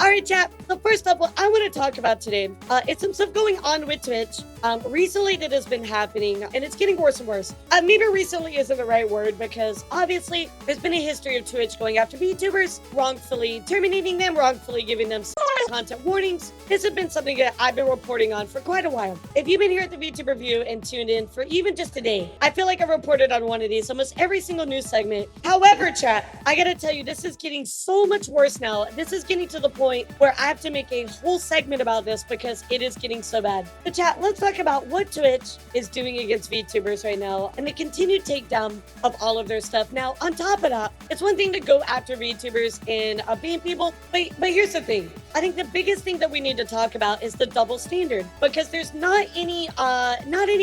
All right, chat. So first up, what I want to talk about today is some stuff going on with Twitch recently that has been happening, and it's getting worse and worse. Maybe recently isn't the right word because obviously there's been a history of Twitch going after VTubers, wrongfully terminating them, wrongfully giving them content warnings. This has been something that I've been reporting on for quite a while. If you've been here at the Vtuber View and tuned in for even just today, I feel like I've reported on one of these almost every single news segment. However, chat, I gotta tell you, this is getting so much worse now. This is getting to the point where I have to make a whole segment about this because it is getting so bad. But chat, let's talk about what Twitch is doing against VTubers right now and the continued takedown of all of their stuff. Now, on top of that, it's one thing to go after VTubers and ban people, but here's the thing. I think the biggest thing that we need to talk about is the double standard, because there's not any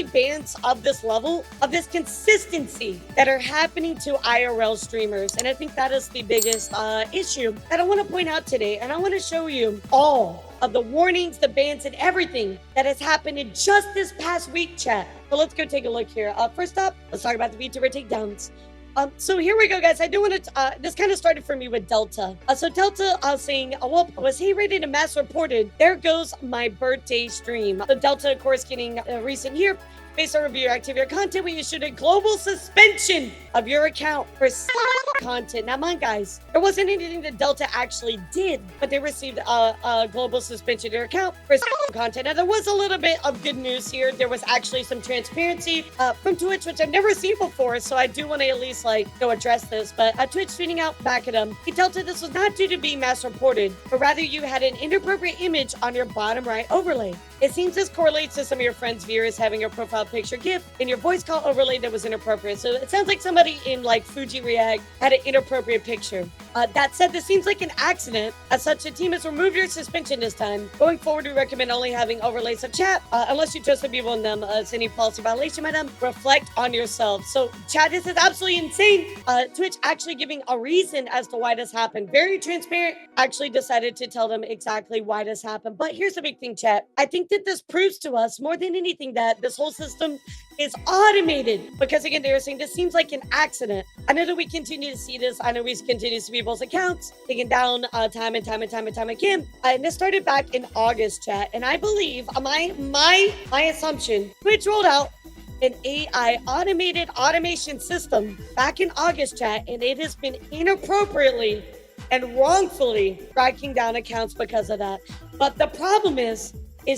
bans of this level, of this consistency that are happening to IRL streamers. And I think that is the biggest issue that I want to point out today. And I want to show you all of the warnings, the bans, and everything that has happened in just this past week, chat. So let's go take a look here. First up, let's talk about the VTuber takedowns. So here we go, guys. I do want to, this kind of started for me with Delta. So Delta saying, well, was he rated and mass reported? There goes my birthday stream. So Delta, of course, getting a recent here. Based on review activity or content, we issued a global suspension of your account for content. Now, mind guys, there wasn't anything that Delta actually did, but they received a global suspension of your account for content. Now, there was a little bit of good news here. There was actually some transparency from Twitch, which I've never seen before. So I do want to at least address this. But Twitch tweeting out back at him, he Delta, this was not due to being mass reported, but rather you had an inappropriate image on your bottom right overlay. It seems this correlates to some of your friends' viewers having your profile picture GIF in your voice call overlay that was inappropriate. So it sounds like somebody in Fuji React had an inappropriate picture. That said, this seems like an accident. As such, the team has removed your suspension this time. Going forward, we recommend only having overlays of chat, unless you trust the people in them. It's any policy violation by them. Reflect on yourself. So chat, this is absolutely insane. Twitch actually giving a reason as to why this happened. Very transparent. Actually decided to tell them exactly why this happened. But here's the big thing, chat. I think that this proves to us more than anything that this whole system is automated, because again, they were saying this seems like an accident. I know that we continue to see this. I know we continue to see people's accounts taken down time and time again. And this started back in August, chat. And I believe my assumption, Twitch rolled out an AI automated automation system back in August, chat, and it has been inappropriately and wrongfully striking down accounts because of that. But the problem is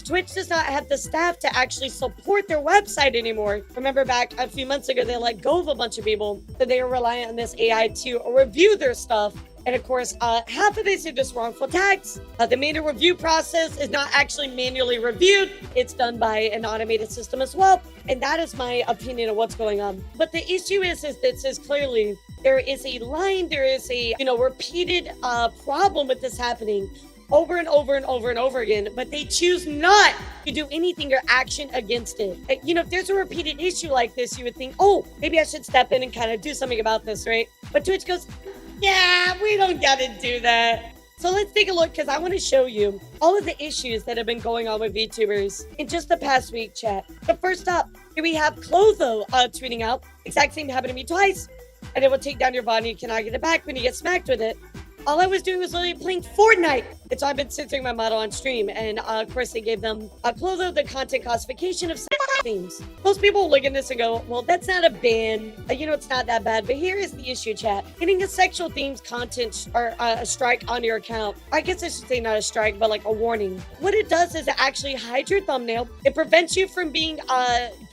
Twitch does not have the staff to actually support their website anymore. Remember back a few months ago, they let go of a bunch of people, so they were reliant on this AI to review their stuff. And of course, half of this are just wrongful tags. The manual review process is not actually manually reviewed. It's done by an automated system as well. And that is my opinion of what's going on. But the issue is that this is clearly, there is a line, there is a, repeated problem with this happening over and over again, but they choose not to do anything or action against it. If there's a repeated issue like this, you would think, oh, maybe I should step in and kind of do something about this, right? But Twitch goes, yeah, we don't gotta do that. So let's take a look, because I want to show you all of the issues that have been going on with VTubers in just the past week, chat. So first up, here we have Clotho tweeting out, exact same happened to me twice, and it will take down your body. You cannot get it back when you get smacked with it. All I was doing was literally playing Fortnite. And so I've been censoring my model on stream. And of course, they gave them Clotho the content classification of themes. Most people look at this and go, well, that's not a ban. It's not that bad. But here is the issue, chat. Getting a sexual themes content or a strike on your account. I guess I should say not a strike, but like a warning. What it does is it actually hides your thumbnail. It prevents you from being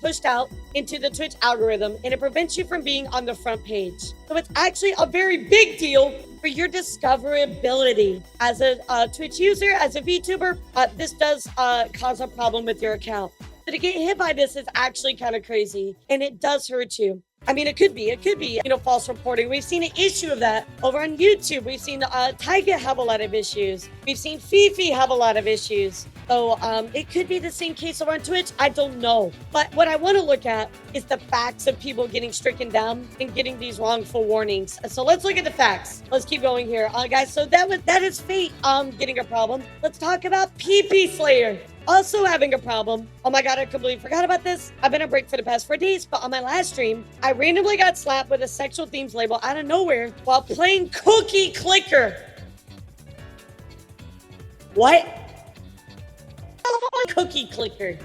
pushed out into the Twitch algorithm. And it prevents you from being on the front page. So it's actually a very big deal for your discoverability. As a Twitch user, as a VTuber, this does cause a problem with your account. So to get hit by this is actually kind of crazy, and it does hurt you. I mean, it could be, false reporting. We've seen an issue of that over on YouTube. We've seen Tyga have a lot of issues. We've seen Fifi have a lot of issues. So it could be the same case over on Twitch. I don't know. But what I want to look at is the facts of people getting stricken down and getting these wrongful warnings. So let's look at the facts. Let's keep going here. Guys, so that is Fate getting a problem. Let's talk about PP Slayer also having a problem. Oh my god, I completely forgot about this. I've been on break for the past 4 days, but on my last stream, I randomly got slapped with a sexual themes label out of nowhere while playing Cookie Clicker. What? Cookie clicker.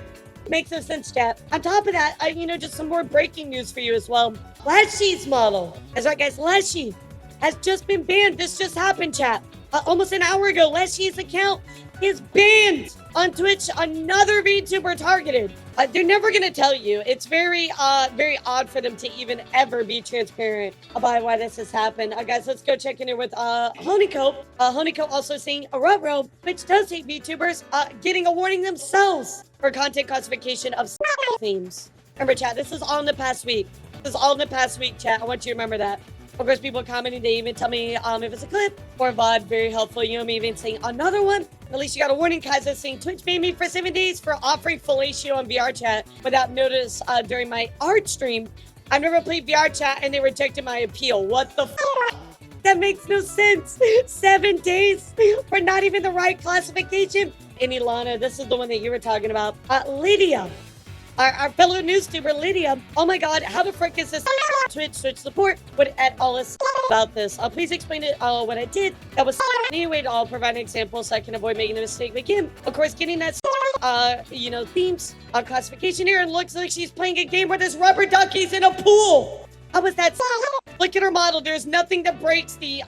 Makes no sense, chat. On top of that, just some more breaking news for you as well. Leshy's model. That's right, guys. Leshy has just been banned. This just happened, chat. Almost an hour ago, Leshy's account is banned on Twitch. Another VTuber targeted. They're never going to tell you. It's very odd for them to even ever be transparent about why this has happened. Guys, let's go check in here with Honeyco. Honeyco also saying a Rutro, which does hate VTubers, getting a warning themselves for content classification of themes. Remember, chat, this is all in the past week. This is all in the past week, chat. I want you to remember that. Of course, people commenting, they even tell me if it's a clip or a VOD, very helpful. You know me even saying another one. At least you got a warning, Kaiser, saying Twitch banned me for 7 days for offering fellatio on VR chat without notice during my art stream. I've never played VR chat and they rejected my appeal. What the f? That makes no sense. 7 days for not even the right classification. And Elara, this is the one that you were talking about. Lydia. Our fellow news tuber, Lydia. Oh my god, how the frick is this? Twitch support would at all us about this. Please explain it what I did. That was anyway. I'll provide an example so I can avoid making the mistake again. Of course, getting that themes classification here, and looks like she's playing a game where there's rubber duckies in a pool. How was that? Look at her model. There's nothing that breaks the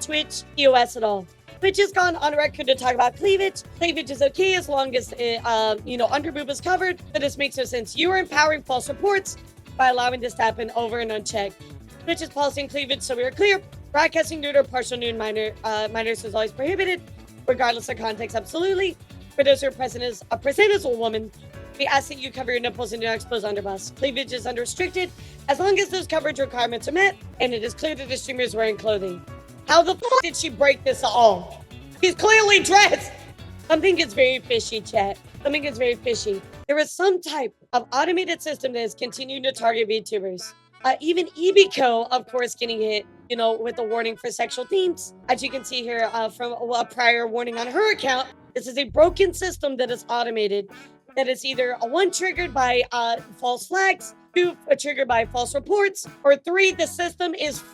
Twitch EOS at all. Twitch has gone on record to talk about cleavage. Cleavage is okay as long as underboob is covered. But this makes no sense. You are empowering false reports by allowing this to happen over and unchecked. Twitch is policing cleavage, so we are clear. Broadcasting nude or partial nude minors is always prohibited, regardless of context. Absolutely. For those who are present as a woman, we ask that you cover your nipples and do not expose underbust. Cleavage is unrestricted as long as those coverage requirements are met, and it is clear that the streamer is wearing clothing. How the f did she break this at all? She's clearly dressed. Something is very fishy, chat. Something is very fishy. There is some type of automated system that is continuing to target VTubers. Even Ebiko, of course, getting hit, with a warning for sexual themes. As you can see here from a prior warning on her account, this is a broken system that is automated. That is either one triggered by false flags, 2 triggered by false reports, or 3 the system is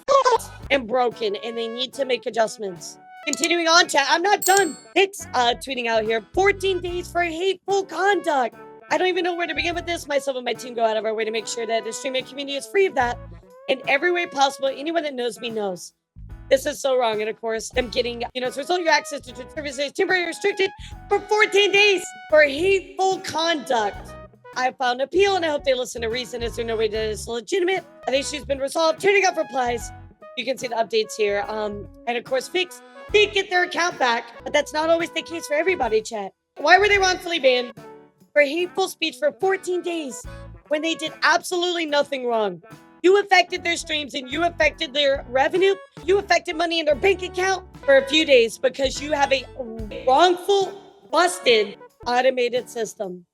and broken and they need to make adjustments. Continuing on, chat, I'm not done. It's tweeting out here 14 days for hateful conduct. I don't even know where to begin with this. Myself and my team go out of our way to make sure that the streaming community is free of that in every way possible. Anyone that knows me knows. This is so wrong. And of course, them getting, as a result, your access to services temporarily restricted for 14 days for hateful conduct. I found an appeal and I hope they listen to reason. Is there no way that it's legitimate? The issue's been resolved. Turning up replies. You can see the updates here. And of course, Fix did get their account back, but that's not always the case for everybody, chat. Why were they wrongfully banned for hateful speech for 14 days when they did absolutely nothing wrong? You affected their streams and you affected their revenue. You affected money in their bank account for a few days because you have a wrongful, busted, automated system.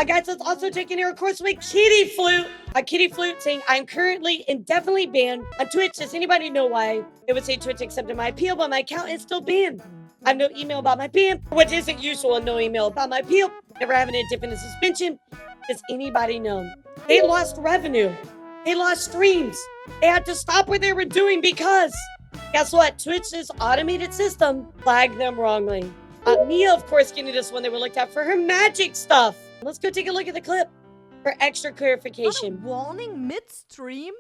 Guys, let's also check in here, of course, with Kitty Flute. Kitty Flute saying, I'm currently indefinitely banned on Twitch. Does anybody know why? It would say Twitch accepted my appeal, but my account is still banned. I have no email about my ban, which isn't usual, no email about my appeal. Never having a dip in a suspension. Does anybody know? They lost revenue. They lost streams. They had to stop what they were doing because guess what? Twitch's automated system flagged them wrongly. Mia, of course, getting this one they were looked at for her magic stuff. Let's go take a look at the clip for extra clarification. Warning midstream?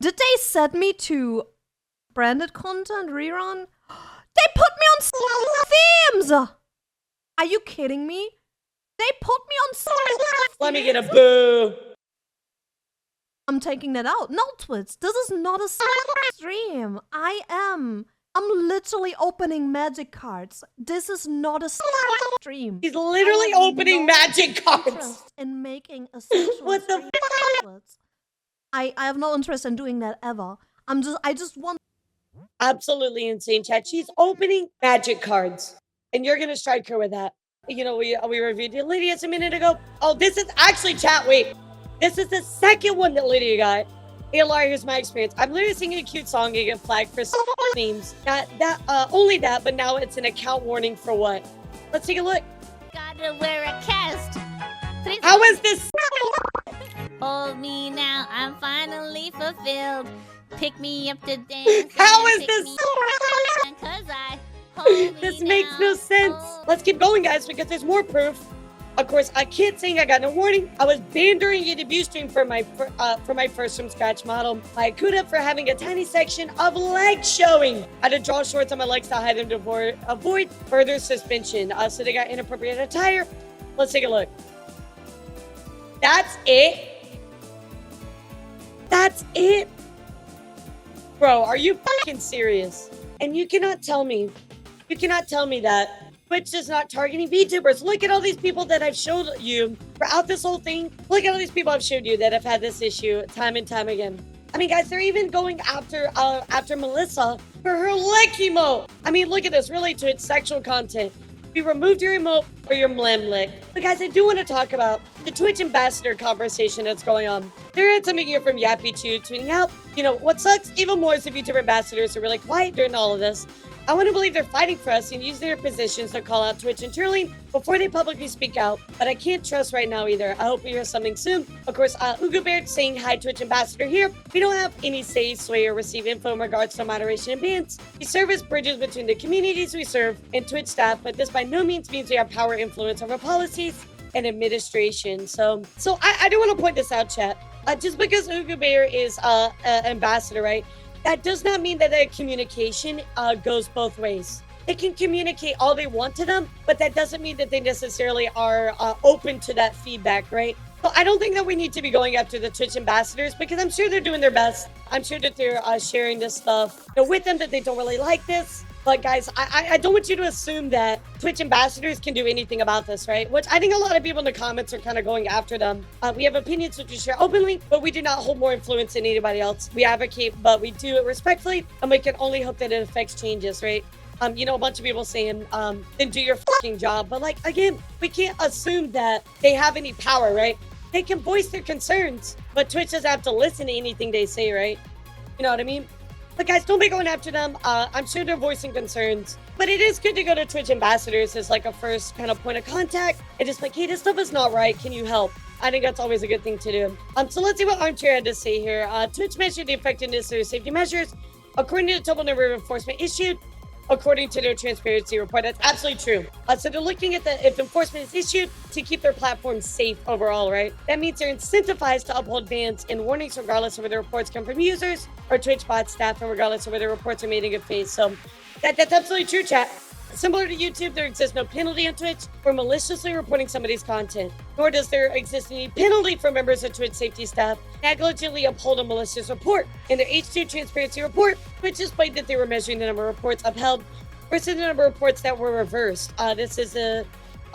Did they set me to branded content rerun? They put me on themes! Are you kidding me? They put me on Let me get a boo. I'm taking that out. No, Twitch. This is not a stream. I'm literally opening magic cards. This is not a stream. He's literally opening magic cards. In making a sexual what the f? I have no interest in doing that ever. I just want. Absolutely insane, chat. She's opening magic cards, and you're gonna strike her with that. We reviewed Lydia's a minute ago. Oh, this is actually chat. Wait, this is the second one that Lydia got. Elara, here's my experience. I'm literally singing a cute song and get flagged for themes. Only that, but now it's an account warning for what? Let's take a look. Gotta wear a cast. How is this? Hold me now, I'm finally fulfilled. Pick me up to dance. How is this? Cause I This makes no sense. Let's keep going, guys, because there's more proof. Of course, I can't say I got no warning. I was banned during a debut stream for my first from scratch model. I Kuda for having a tiny section of leg showing. I had to draw shorts on my legs to hide them to avoid further suspension. So they got inappropriate attire. Let's take a look. That's it. That's it. Bro, are you fucking serious? And you cannot tell me that Twitch is not targeting VTubers. Look at all these people that I've showed you throughout this whole thing. Look at all these people I've showed you that have had this issue time and time again. I mean, guys, they're even going after Melissa for her leg emote. I mean, look at this. Really, Twitch sexual content. We removed your emote for your mlem lick. But guys, I do want to talk about the Twitch ambassador conversation that's going on. There is something here from Yappy2 tweeting out. You know, what sucks even more is the VTuber ambassadors are really quiet during all of this. I want to believe they're fighting for us and use their positions to call out Twitch internally before they publicly speak out, but I can't trust right now either. I hope we hear something soon. Of course, Vtuber saying hi, Twitch ambassador here. We don't have any say, sway, or receive info in regards to moderation and bans. We serve as bridges between the communities we serve and Twitch staff, but this by no means means we have power influence over policies and administration. So I do want to point this out, chat. Just because Vtuber is ambassador, right? That does not mean that the communication goes both ways. They can communicate all they want to them, but that doesn't mean that they necessarily are open to that feedback, right? So I don't think that we need to be going after the Twitch ambassadors because I'm sure they're doing their best. I'm sure that they're sharing this stuff with them, that they don't really like this. But guys, I don't want you to assume that Twitch ambassadors can do anything about this, right? Which I think a lot of people in the comments are kind of going after them. We have opinions which we share openly, but we do not hold more influence than anybody else. We advocate, but we do it respectfully, and we can only hope that it affects changes, right? You know, a bunch of people saying, then do your fucking job. But like, again, we can't assume that they have any power, right? They can voice their concerns, but Twitch doesn't have to listen to anything they say, right? You know what I mean? But guys, don't be going after them. I'm sure they're voicing concerns. But it is good to go to Twitch ambassadors as like a first kind of point of contact. And just like, hey, this stuff is not right. Can you help? I think that's always a good thing to do. So let's see what Armchair had to say here. Twitch measured the effectiveness of their safety measures according to the total number of enforcement issued, according to their transparency report. That's absolutely true. So they're looking at if enforcement is issued to keep their platform safe overall, right? That means they're incentivized to uphold bans and warnings regardless of whether reports come from users or Twitch bot staff, and regardless of whether reports are made in good faith. So that's absolutely true, chat. Similar to YouTube, there exists no penalty on Twitch for maliciously reporting somebody's content, nor does there exist any penalty for members of Twitch safety staff negligently uphold a malicious report. In their H2 transparency report, Twitch displayed that they were measuring the number of reports upheld versus the number of reports that were reversed. This is a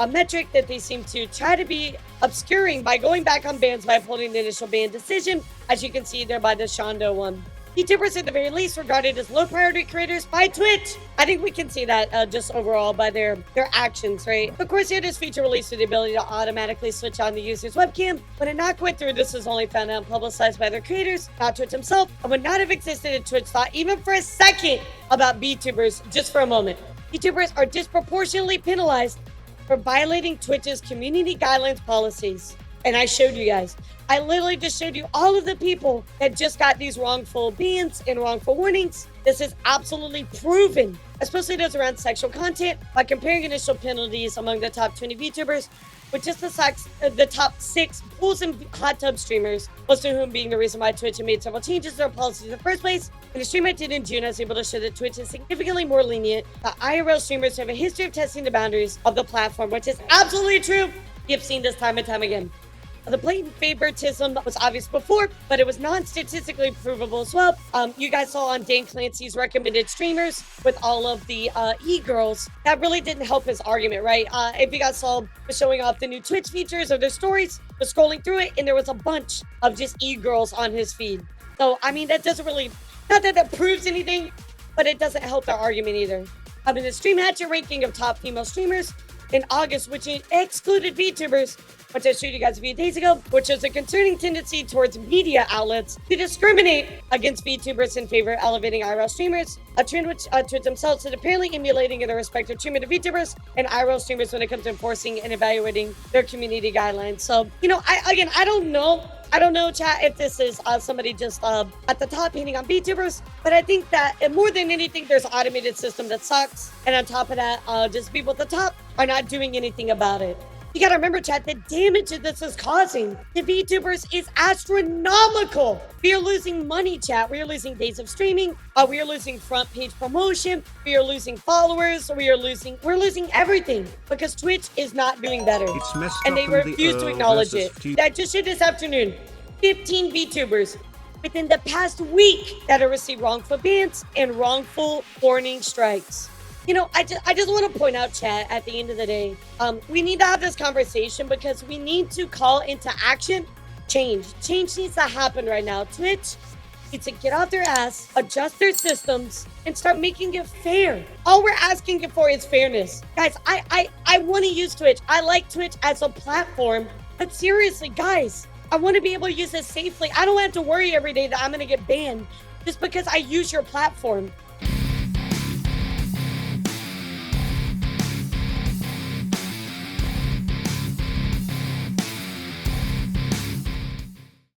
metric that they seem to try to be obscuring by going back on bans by upholding the initial ban decision, as you can see there by the Shondo one. Vtubers at the very least regarded as low priority creators by Twitch. I think we can see that just overall by their actions, right? Of course, this feature released with the ability to automatically switch on the user's webcam. When it not went through, this was only found out and publicized by their creators, not Twitch himself, and would not have existed if Twitch thought even for a second about Vtubers just for a moment. Vtubers are disproportionately penalized for violating Twitch's community guidelines policies. And I showed you guys. I literally just showed you all of the people that just got these wrongful bans and wrongful warnings. This is absolutely proven, especially those around sexual content, by comparing initial penalties among the top 20 VTubers with just the top 6 pools and hot tub streamers, most of whom being the reason why Twitch had made several changes to their policies in the first place. In the stream I did in June, I was able to show that Twitch is significantly more lenient. The IRL streamers have a history of testing the boundaries of the platform, which is absolutely true. You've seen this time and time again. The blatant favoritism was obvious before, but it was non-statistically provable as well. You guys saw on Dan Clancy's recommended streamers with all of the e-girls. That really didn't help his argument, right? If you guys saw showing off the new Twitch features of their stories, was scrolling through it, and there was a bunch of just e-girls on his feed. So, I mean, that doesn't really, not that that proves anything, but it doesn't help their argument either. In the Stream Hatchet ranking of top female streamers in August, which excluded VTubers, which I showed you guys a few days ago, which is a concerning tendency towards media outlets to discriminate against VTubers in favor of elevating IRL streamers, a trend which Twitch themselves is apparently emulating in their respective treatment of VTubers and IRL streamers when it comes to enforcing and evaluating their community guidelines. So, you know, I don't know. I don't know, chat, if this is somebody just at the top hating on Vtubers, but I think that more than anything, there's an automated system that sucks. And on top of that, just people at the top are not doing anything about it. You gotta remember, chat, the damage that this is causing to VTubers is astronomical. We are losing money, chat. We are losing days of streaming. We are losing front page promotion. We are losing followers. We're losing everything because Twitch is not doing better. It's messed And up they in refuse the, to acknowledge versus it. That just shit this afternoon. 15 VTubers within the past week that have received wrongful bans and wrongful warning strikes. You know, I just want to point out, chat, at the end of the day, we need to have this conversation because we need to call into action change. Change needs to happen right now. Twitch needs to get off their ass, adjust their systems, and start making it fair. All we're asking for is fairness. Guys, I want to use Twitch. I like Twitch as a platform, but seriously, guys, I want to be able to use this safely. I don't have to worry every day that I'm going to get banned just because I use your platform.